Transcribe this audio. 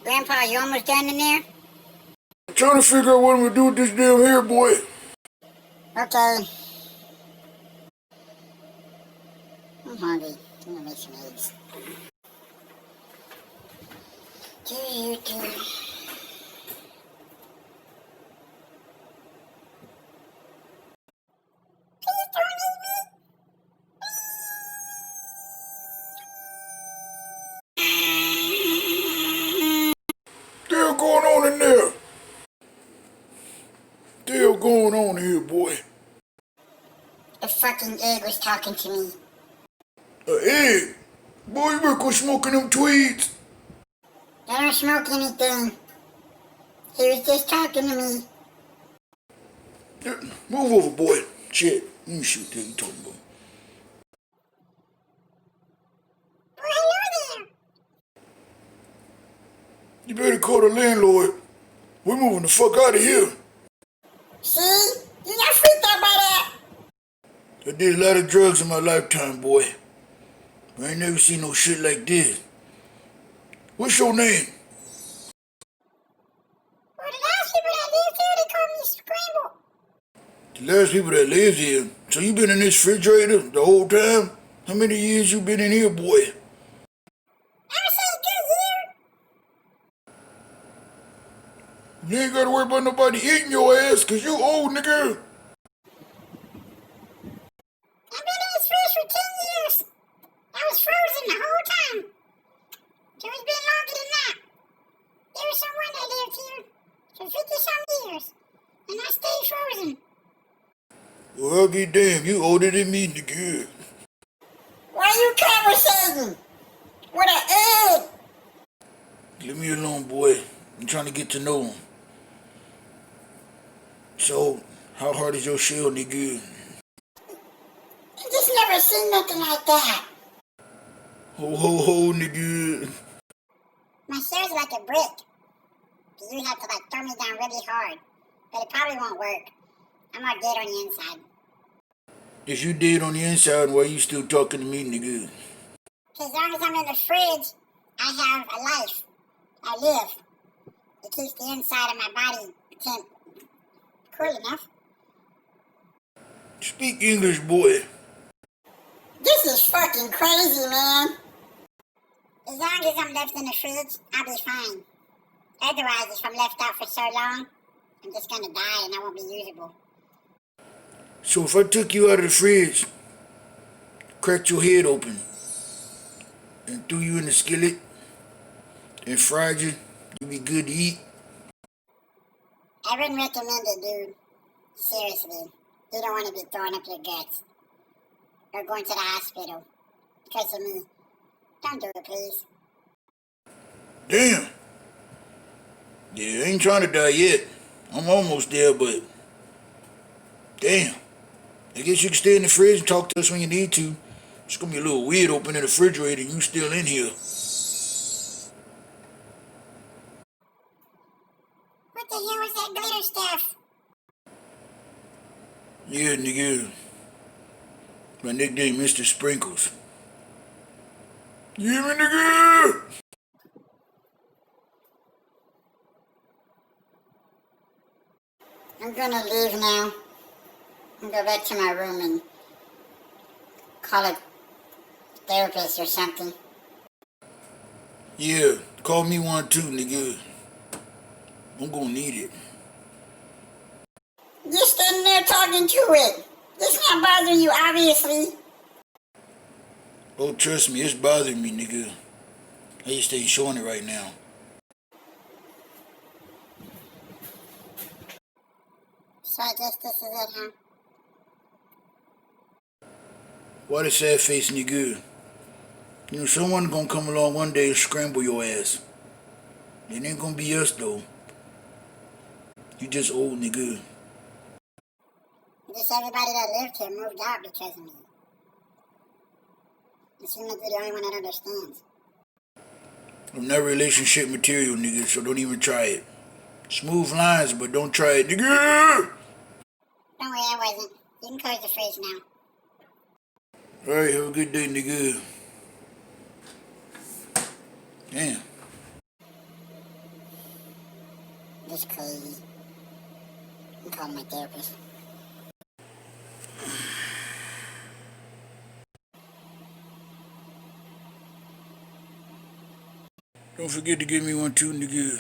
Grandpa, you almost done in there? I'm trying to figure out what I'm gonna do with this damn hair, boy. Okay. I'm hungry. I'm gonna make some eggs. Please don't eat me. Still going on in there. Still going on here, boy. The fucking egg was talking to me. An egg? Boy, you better quit smoking them tweeds. I don't smoke anything. He was just talking to me. Move over, boy. Shit. Let me shoot that you talking about. Oh, hello there. You better call the landlord. We're moving the fuck out of here. See? You got freaked out by that? I did a lot of drugs in my lifetime, boy. I ain't never seen no shit like this. What's your name? Well, the last people that lived here, they called me Scramble. The last people that lived here. So you been in this refrigerator the whole time? How many years you been in here, boy? I would say a good year. You ain't gotta worry about nobody eating your ass, cause you old, nigga. I've been in this fridge for 10 years. I was frozen the whole time. So it's been longer than that. There was someone that lived here for 50-some years. And I stayed frozen. Well, I'll be damned, you older than me, nigga. Why you conversating? With an egg? Leave me alone, boy. I'm trying to get to know him. So, how hard is your shell, nigga? I just never seen nothing like that. Ho, ho, ho, nigga. My shell's like a brick. You have to throw me down really hard. But it probably won't work. I'm all dead on the inside. If you dead on the inside, why you still talking to me, nigga? As long as I'm in the fridge, I have a life. I live. It keeps the inside of my body temp cool enough. Speak English, boy. This is fucking crazy, man. As long as I'm left in the fridge, I'll be fine. Otherwise, if I'm left out for so long, I'm just gonna die and I won't be usable. So if I took you out of the fridge, cracked your head open, and threw you in the skillet, and fried you, you'd be good to eat? I wouldn't recommend it, dude. Seriously. You don't want to be throwing up your guts. Or going to the hospital. Because of me. Don't do it, please. Damn. Yeah, I ain't trying to die yet. I'm almost there, but... Damn. I guess you can stay in the fridge and talk to us when you need to. It's gonna be a little weird opening the refrigerator and you still in here. What the hell is that glitter stuff? Yeah, nigga. My nickname, Mr. Sprinkles. You hear me, nigga? I'm gonna leave now. And go back to my room and call a therapist or something. Yeah, call me one too, nigga. I'm gonna need it. You're standing there talking to it. It's not bothering you, obviously. Oh, trust me, it's bothering me, nigga. I just ain't showing it right now. So I guess this is it, huh? Why the sad face, nigga? You know, someone gonna come along one day and scramble your ass. It ain't gonna be us, though. You just old, nigga. Just everybody that lived here moved out because of me. It seems like you're the only one that understands. I'm not relationship material, nigga, so don't even try it. Smooth lines, but don't try it, nigga! Don't worry, I wasn't. You can close the fridge now. Alright, have a good day, nigga. Damn. This is crazy. I'm calling my therapist. Don't forget to give me one too, nigga.